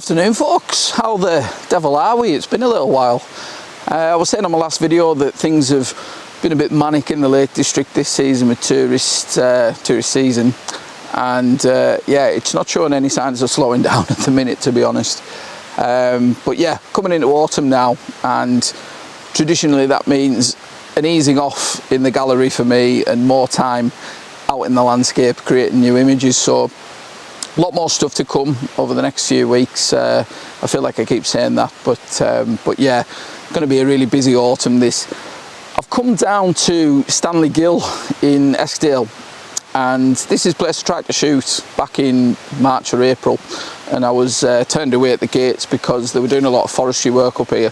Afternoon folks, how the devil are we? It's been a little while. I was saying on my last video that things have been a bit manic in the Lake District this season with tourist season, and yeah, it's not showing any signs of slowing down at the minute, to be honest. But yeah, coming into autumn now, and traditionally that means an easing off in the gallery for me and more time out in the landscape creating new images. So a lot more stuff to come over the next few weeks. I feel like I keep saying that, but yeah, going to be a really busy autumn this. I've come down to Stanley Ghyll in Eskdale, and this is a place I tried to shoot back in March or April, and I was turned away at the gates because they were doing a lot of forestry work up here.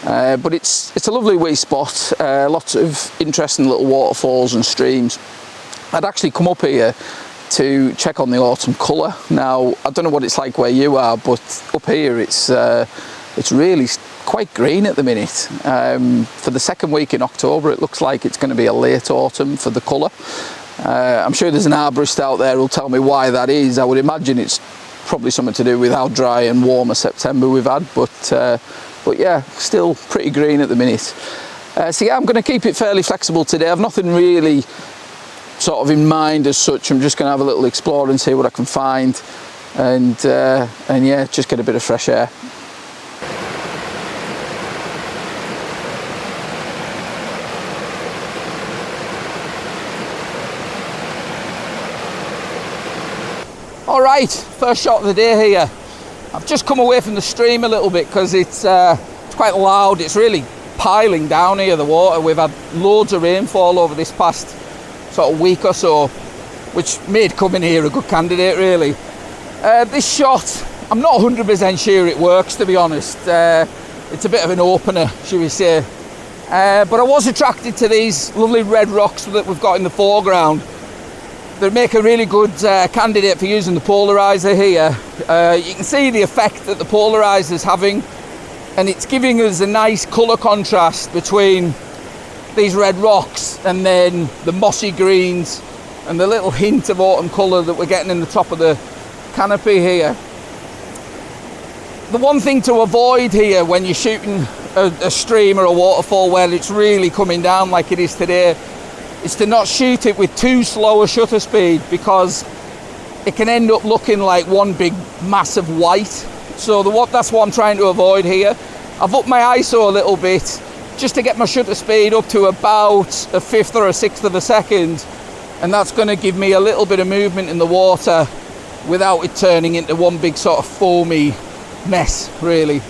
But it's a lovely wee spot, lots of interesting little waterfalls and streams. I'd actually come up here to check on the autumn colour. Now, I don't know what it's like where you are, but up here it's really quite green at the minute. For the second week in October, it looks like it's going to be a late autumn for the colour. I'm sure there's an arborist out there who'll tell me why that is. I would imagine it's probably something to do with how dry and warm a September we've had, but yeah, still pretty green at the minute. So yeah, I'm going to keep it fairly flexible today. I've nothing really sort of in mind as such. I'm just going to have a little explore and see what I can find, and yeah, just get a bit of fresh air. All right, first shot of the day here. I've just come away from the stream a little bit because it's quite loud. It's really piling down here, the water. We've had loads of rainfall over this past sort of week or so, which made coming here a good candidate, really. This shot, I'm not 100% sure it works, to be honest. It's a bit of an opener, should we say. But I was attracted to these lovely red rocks that we've got in the foreground. They make a really good candidate for using the polarizer here. You can see the effect that the polarizer is having, and it's giving us a nice colour contrast between these red rocks and then the mossy greens and the little hint of autumn colour that we're getting in the top of the canopy here. The one thing to avoid here when you're shooting a stream or a waterfall where it's really coming down like it is today is to not shoot it with too slow a shutter speed, because it can end up looking like one big mass of white. So that's what I'm trying to avoid here. I've upped my ISO a little bit just to get my shutter speed up to about a fifth or a sixth of a second, and that's going to give me a little bit of movement in the water without it turning into one big sort of foamy mess, really.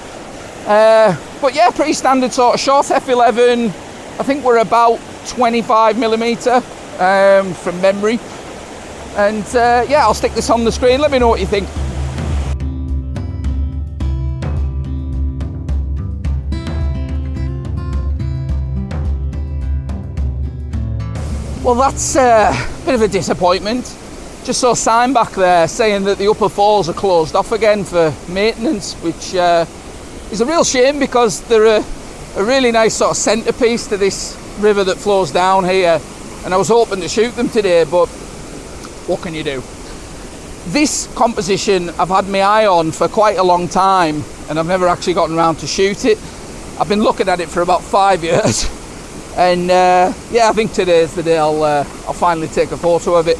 But yeah, pretty standard sort of shot, f11. I think we're about 25mm from memory, and yeah, I'll stick this on the screen. Let me know what you think. Well, that's a bit of a disappointment. Just saw a sign back there saying that the upper falls are closed off again for maintenance, which is a real shame because they're a really nice sort of centrepiece to this river that flows down here, and I was hoping to shoot them today, but what can you do? This composition I've had my eye on for quite a long time, and I've never actually gotten around to shoot it. I've been looking at it for about 5 years. And yeah, I think today's the day I'll finally take a photo of it.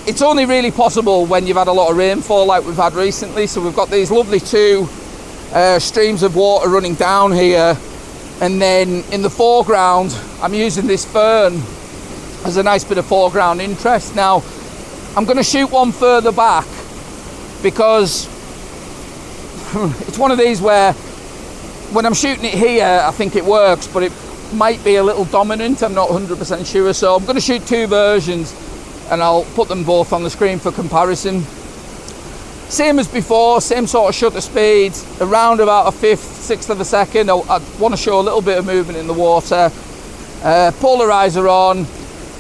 It's only really possible when you've had a lot of rainfall like we've had recently. So we've got these lovely two streams of water running down here, and then in the foreground I'm using this fern as a nice bit of foreground interest. Now I'm going to shoot one further back because it's one of these where when I'm shooting it here I think it works, but it might be a little dominant. I'm not 100% sure, so I'm going to shoot two versions and I'll put them both on the screen for comparison. Same as before, same sort of shutter speed, around about a fifth, sixth of a second. I want to show a little bit of movement in the water. Polarizer on.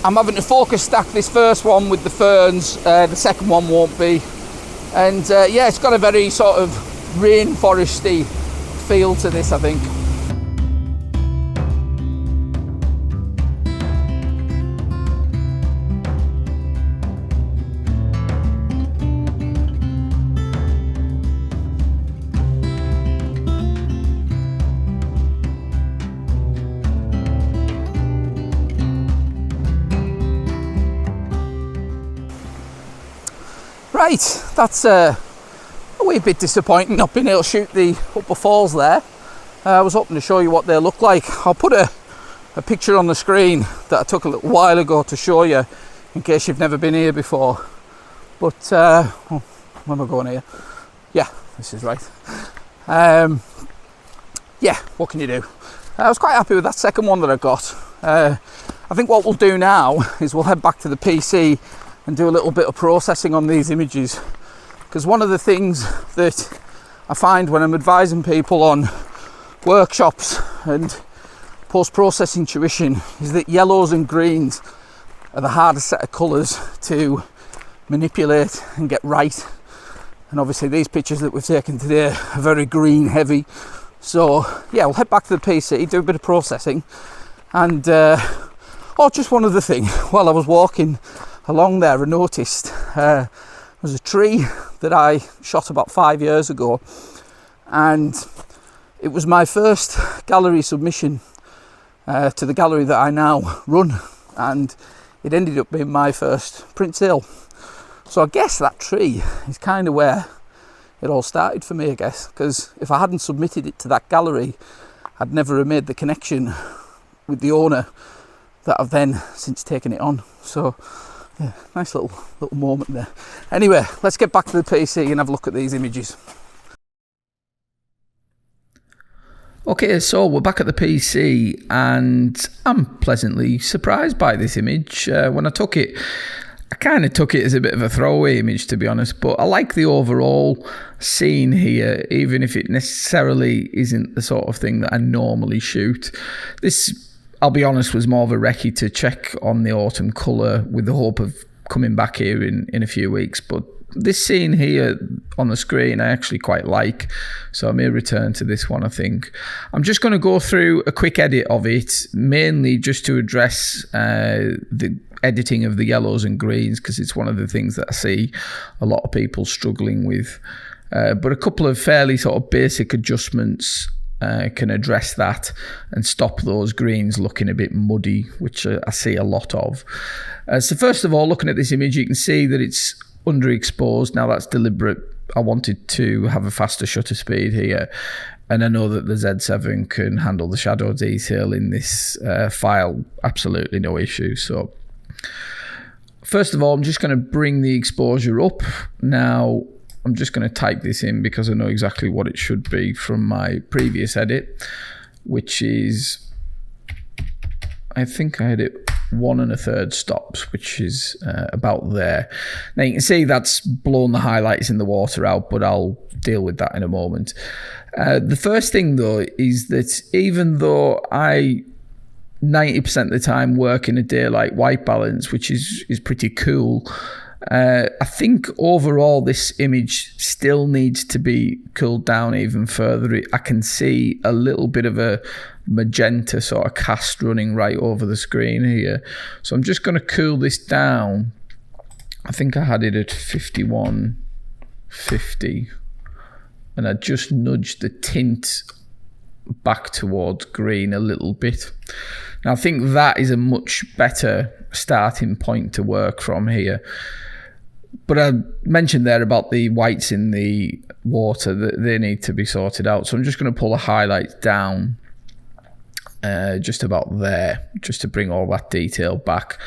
I'm having to focus stack this first one with the ferns, the second one won't be. And yeah, it's got a very sort of rainforesty feel to this, I think. Right, that's a wee bit disappointing not being able to shoot the upper falls there. I was hoping to show you what they look like. I'll put a picture on the screen that I took a little while ago to show you in case you've never been here before. But where am I going here? Yeah, this is right. Yeah, what can you do? I was quite happy with that second one that I got. I think what we'll do now is we'll head back to the PC and do a little bit of processing on these images, because one of the things that I find when I'm advising people on workshops and post-processing tuition is that yellows and greens are the hardest set of colours to manipulate and get right. And obviously these pictures that we've taken today are very green heavy. So yeah, we'll head back to the PC, do a bit of processing, and just one other thing. While I was walking along there, I noticed there was a tree that I shot about 5 years ago, and it was my first gallery submission to the gallery that I now run, and it ended up being my first print sale. So I guess that tree is kind of where it all started for me, I guess, because if I hadn't submitted it to that gallery, I'd never have made the connection with the owner that I've then since taken it on. So yeah, nice little moment there. Anyway, let's get back to the PC and have a look at these images. Okay, so we're back at the PC and I'm pleasantly surprised by this image. When I took it, I kind of took it as a bit of a throwaway image, to be honest, but I like the overall scene here, even if it necessarily isn't the sort of thing that I normally shoot. This, I'll be honest, was more of a recce to check on the autumn colour with the hope of coming back here in a few weeks. But this scene here on the screen I actually quite like, so I may return to this one, I think. I'm just going to go through a quick edit of it, mainly just to address the editing of the yellows and greens, because it's one of the things that I see a lot of people struggling with. But a couple of fairly sort of basic adjustments can address that and stop those greens looking a bit muddy, which I see a lot of. So first of all, looking at this image, you can see that it's underexposed. Now that's deliberate. I wanted to have a faster shutter speed here, and I know that the Z7 can handle the shadow detail in this file, absolutely no issue. So first of all, I'm just going to bring the exposure up. Now I'm just going to type this in because I know exactly what it should be from my previous edit, which is, I think I had it 1 1/3 stops, which is about there. Now you can see that's blown the highlights in the water out, but I'll deal with that in a moment. The first thing though is that even though I 90% of the time work in a daylight white balance, which is pretty cool, I think overall this image still needs to be cooled down even further. I can see a little bit of a magenta sort of cast running right over the screen here. So I'm just going to cool this down. I think I had it at 5150, and I just nudged the tint back towards green a little bit. Now I think that is a much better starting point to work from here. But I mentioned there about the whites in the water, that they need to be sorted out. So I'm just going to pull the highlights down just about there, just to bring all that detail back.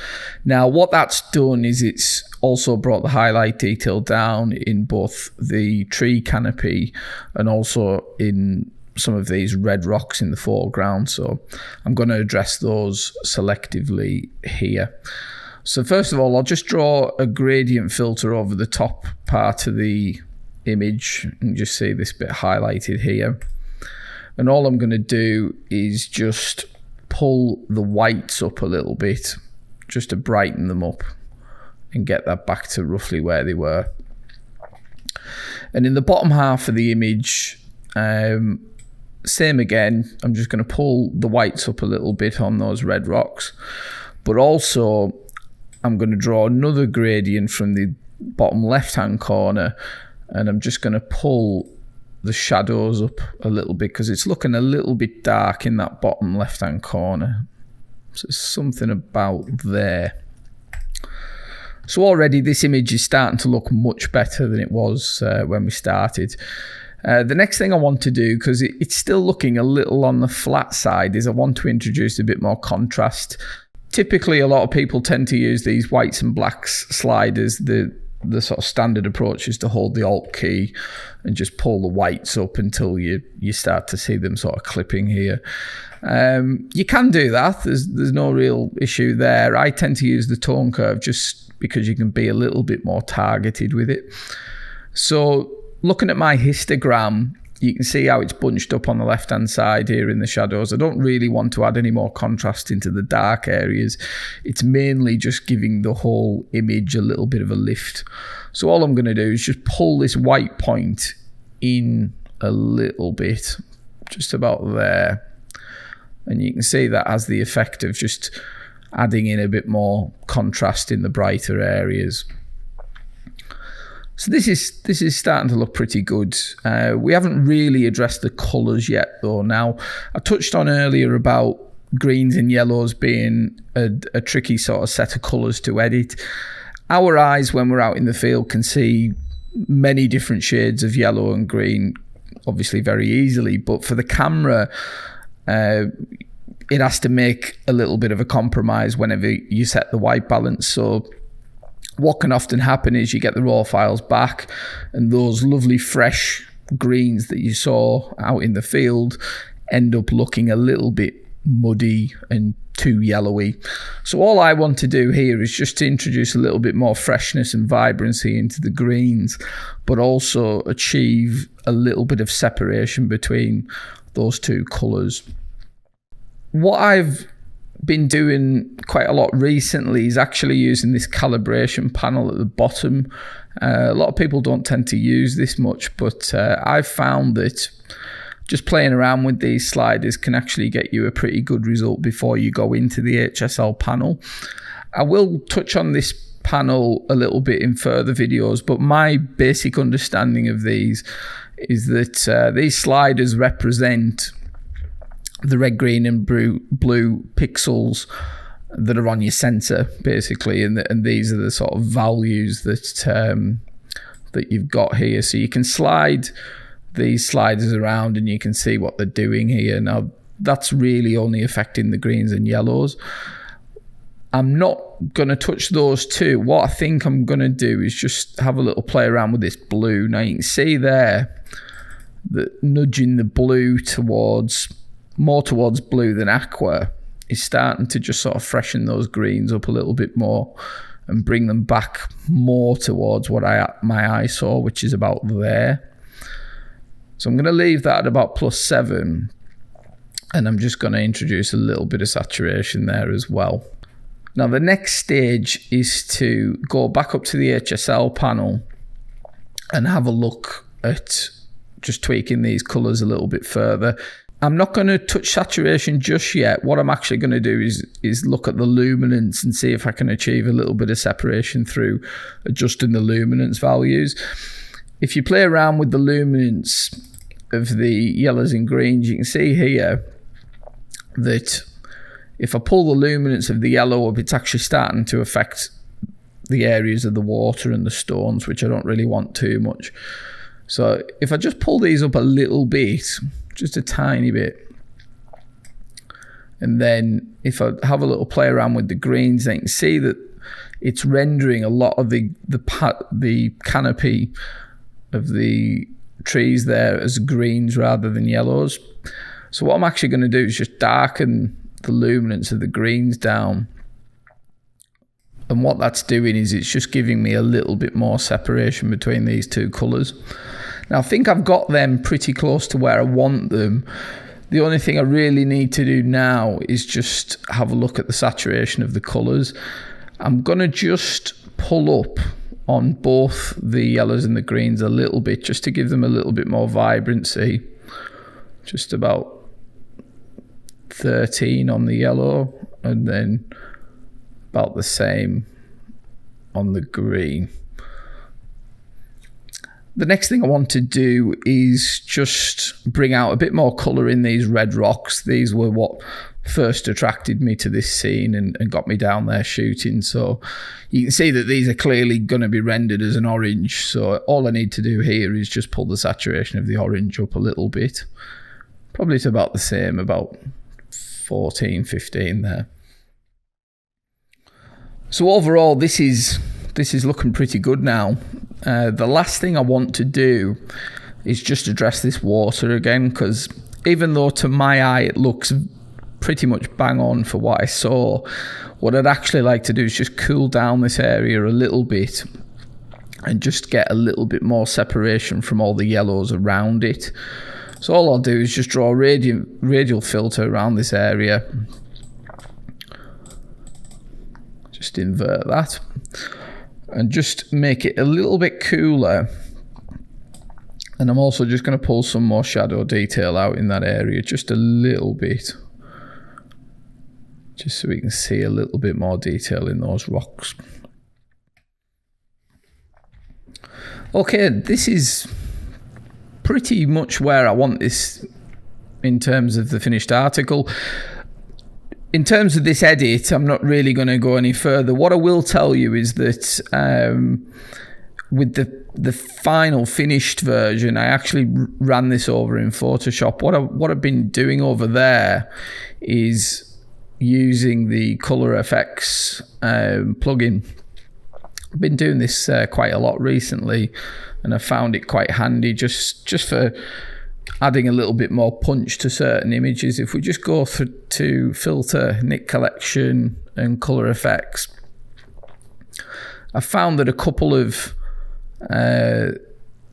Now what that's done is it's also brought the highlight detail down in both the tree canopy and also in some of these red rocks in the foreground. So I'm going to address those selectively here. So first of all, I'll just draw a gradient filter over the top part of the image, and just see this bit highlighted here. And all I'm going to do is just pull the whites up a little bit, just to brighten them up and get that back to roughly where they were. And in the bottom half of the image, same again, I'm just going to pull the whites up a little bit on those red rocks, but also I'm going to draw another gradient from the bottom left hand corner, and I'm just going to pull the shadows up a little bit because it's looking a little bit dark in that bottom left hand corner. So there's something about there. So already this image is starting to look much better than it was when we started. The next thing I want to do, because it's still looking a little on the flat side, is I want to introduce a bit more contrast. Typically, a lot of people tend to use these whites and blacks sliders. The sort of standard approach is to hold the Alt key and just pull the whites up until you start to see them sort of clipping here. You can do that. There's no real issue there. I tend to use the tone curve just because you can be a little bit more targeted with it. So looking at my histogram, you can see how it's bunched up on the left-hand side here in the shadows. I don't really want to add any more contrast into the dark areas. It's mainly just giving the whole image a little bit of a lift. So all I'm going to do is just pull this white point in a little bit, just about there. And you can see that has the effect of just adding in a bit more contrast in the brighter areas. So this is starting to look pretty good. We haven't really addressed the colours yet though. Now, I touched on earlier about greens and yellows being a tricky sort of set of colours to edit. Our eyes, when we're out in the field, can see many different shades of yellow and green, obviously very easily, but for the camera, it has to make a little bit of a compromise whenever you set the white balance. So what can often happen is you get the raw files back and those lovely fresh greens that you saw out in the field end up looking a little bit muddy and too yellowy. So all I want to do here is just to introduce a little bit more freshness and vibrancy into the greens, but also achieve a little bit of separation between those two colours. What I've been doing quite a lot recently is actually using this calibration panel at the bottom. A lot of people don't tend to use this much, but I've found that just playing around with these sliders can actually get you a pretty good result before you go into the HSL panel. I will touch on this panel a little bit in further videos, but my basic understanding of these is that these sliders represent the red, green and blue pixels that are on your sensor, basically, and these are the sort of values that that you've got here. So you can slide these sliders around and you can see what they're doing here. Now, that's really only affecting the greens and yellows. I'm not going to touch those two. What I think I'm going to do is just have a little play around with this blue. Now, you can see there that nudging the blue more towards blue than aqua is starting to just sort of freshen those greens up a little bit more and bring them back more towards what my eye saw, which is about there. So I'm going to leave that at about +7, and I'm just going to introduce a little bit of saturation there as well. Now the next stage is to go back up to the HSL panel and have a look at just tweaking these colours a little bit further. I'm not going to touch saturation just yet. What I'm actually going to do is look at the luminance and see if I can achieve a little bit of separation through adjusting the luminance values. If you play around with the luminance of the yellows and greens, you can see here that if I pull the luminance of the yellow up, it's actually starting to affect the areas of the water and the stones, which I don't really want too much. So if I just pull these up a little bit, just a tiny bit, and then if I have a little play around with the greens, then you can see that it's rendering a lot of the canopy of the trees there as greens rather than yellows. So what I'm actually going to do is just darken the luminance of the greens down, and what that's doing is it's just giving me a little bit more separation between these two colours. Now I think I've got them pretty close to where I want them. The only thing I really need to do now is just have a look at the saturation of the colours. I'm going to just pull up on both the yellows and the greens a little bit, just to give them a little bit more vibrancy. Just about 13 on the yellow, and then about the same on the green. The next thing I want to do is just bring out a bit more colour in these red rocks. These were what first attracted me to this scene and got me down there shooting. So you can see that these are clearly going to be rendered as an orange. So all I need to do here is just pull the saturation of the orange up a little bit. Probably to about the same, about 14, 15 there. So overall, this is looking pretty good now. The last thing I want to do is just address this water again, because even though to my eye it looks pretty much bang on for what I saw, what I'd actually like to do is just cool down this area a little bit and just get a little bit more separation from all the yellows around it. So all I'll do is just draw a radial filter around this area. Just invert that and just make it a little bit cooler. And I'm also just going to pull some more shadow detail out in that area, just a little bit. Just so we can see a little bit more detail in those rocks. Okay, this is pretty much where I want this in terms of the finished article. In terms of this edit, I'm not really going to go any further. What I will tell you is that with the final finished version, I actually ran this over in Photoshop. What I've been doing over there is using the Color Effects plugin. I've been doing this quite a lot recently, and I found it quite handy just for adding a little bit more punch to certain images. If we just go through to Filter, Nick Collection, and Color Effects, I found that a couple of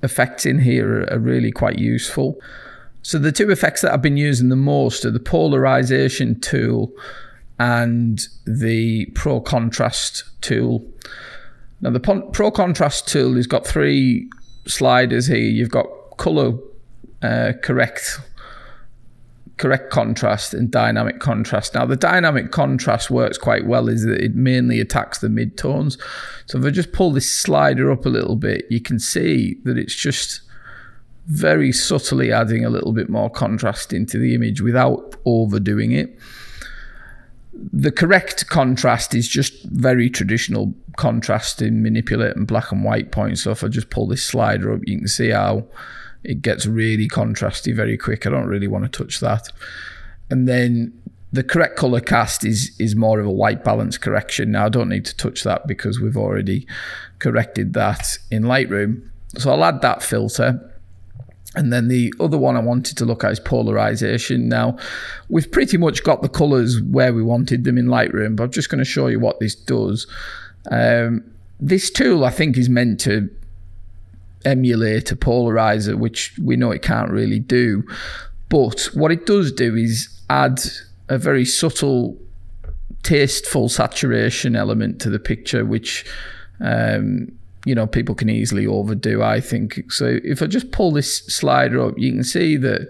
effects in here are really quite useful. So the two effects that I've been using the most are the polarization tool and the Pro Contrast tool. Now the Pro Contrast tool has got three sliders here. You've got color correct contrast and dynamic contrast. Now the dynamic contrast works quite well, is that it mainly attacks the mid-tones. So if I just pull this slider up a little bit, you can see that it's just very subtly adding a little bit more contrast into the image without overdoing it. The correct contrast is just very traditional contrast in manipulating black and white points. So if I just pull this slider up, you can see how it gets really contrasty very quick. I don't really want to touch that. And then the correct color cast is more of a white balance correction. Now I don't need to touch that because we've already corrected that in Lightroom. So I'll add that filter. And then the other one I wanted to look at is polarization. Now, we've pretty much got the colors where we wanted them in Lightroom, but I'm just going to show you what this does. This tool, I think, is meant to emulate a polarizer, which we know it can't really do. But what it does do is add a very subtle, tasteful saturation element to the picture, which people can easily overdo, I think. So if I just pull this slider up, you can see that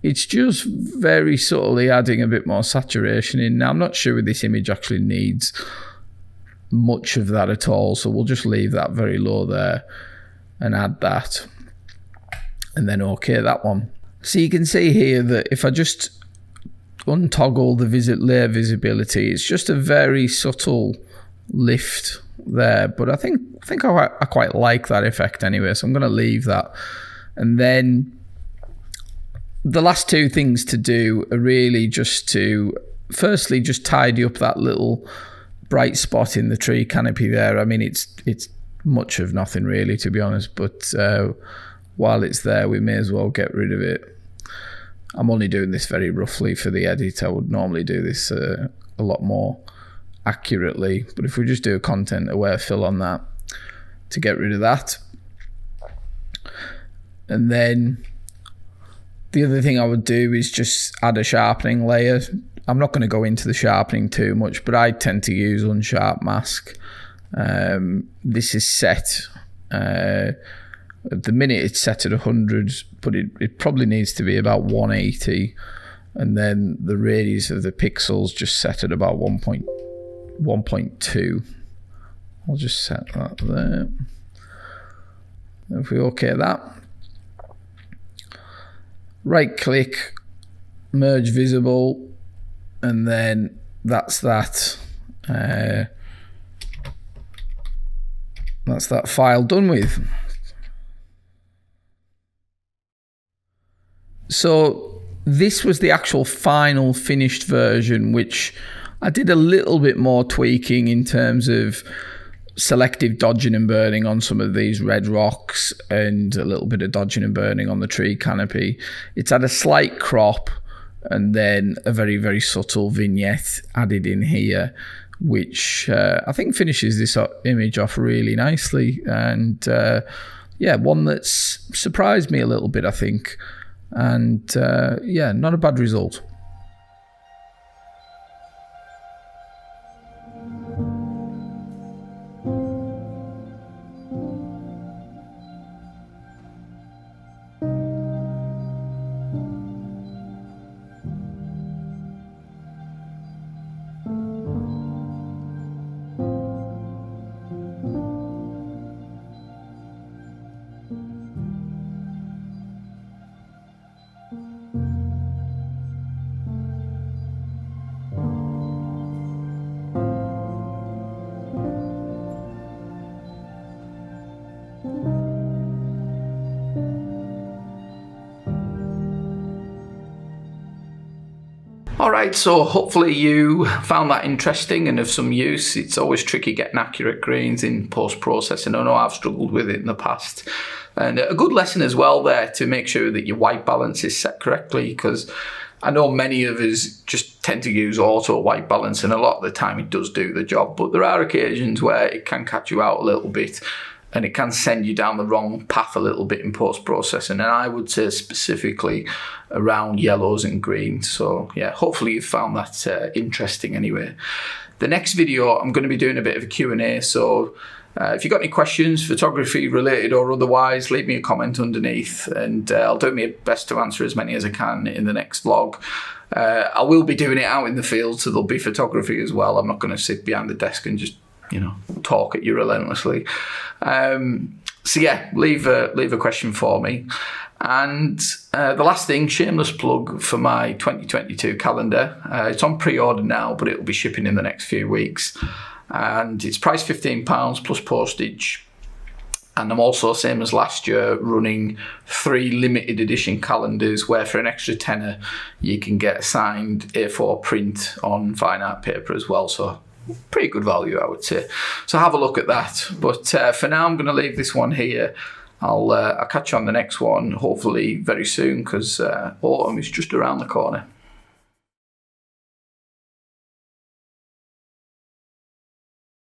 it's just very subtly adding a bit more saturation in. Now, I'm not sure this image actually needs much of that at all, so we'll just leave that very low there and add that. And then okay that one. So you can see here that if I just untoggle the layer visibility, it's just a very subtle lift there, but I think I quite like that effect anyway, so I'm going to leave that. And then the last two things to do are really just to firstly just tidy up that little bright spot in the tree canopy there. I mean, it's much of nothing really, to be honest, but while it's there we may as well get rid of it. I'm only doing this very roughly for the edit. I would normally do this a lot more accurately, but if we just do a content aware fill on that to get rid of that. And then the other thing I would do is just add a sharpening layer. I'm not going to go into the sharpening too much, but I tend to use unsharp mask. This is set at the minute it's set at 100, but it probably needs to be about 180, and then the radius of the pixels just set at about 1.2. I'll just set that there. If we OK that, right click, merge visible, And then that's that. That's that file done with. So this was the actual final finished version, which I did a little bit more tweaking in terms of selective dodging and burning on some of these red rocks and a little bit of dodging and burning on the tree canopy. It's had a slight crop and then a very, very subtle vignette added in here, which I think finishes this image off really nicely. And yeah, one that's surprised me a little bit, I think. And yeah, not a bad result. Alright, so hopefully you found that interesting and of some use. It's always tricky getting accurate grains in post-processing. I know I've struggled with it in the past. And a good lesson as well there to make sure that your white balance is set correctly, because I know many of us just tend to use auto white balance and a lot of the time it does do the job, but there are occasions where it can catch you out a little bit and it can send you down the wrong path a little bit in post-processing, and I would say specifically around yellows and greens. So yeah, hopefully you found that interesting anyway. The next video I'm going to be doing a bit of a Q&A, so if you've got any questions, photography related or otherwise, leave me a comment underneath and I'll do my best to answer as many as I can in the next vlog. I will be doing it out in the field, so there'll be photography as well. I'm not going to sit behind the desk and just, you know, talk at you relentlessly. So yeah, leave a question for me. And the last thing, shameless plug for my 2022 calendar. It's on pre-order now, but it will be shipping in the next few weeks. And it's priced £15 plus postage. And I'm also, same as last year, running 3 limited edition calendars where for an extra tenner you can get a signed A4 print on fine art paper as well. So pretty good value, I would say. So have a look at that. But for now, I'm going to leave this one here. I'll catch you on the next one, hopefully very soon, because autumn is just around the corner.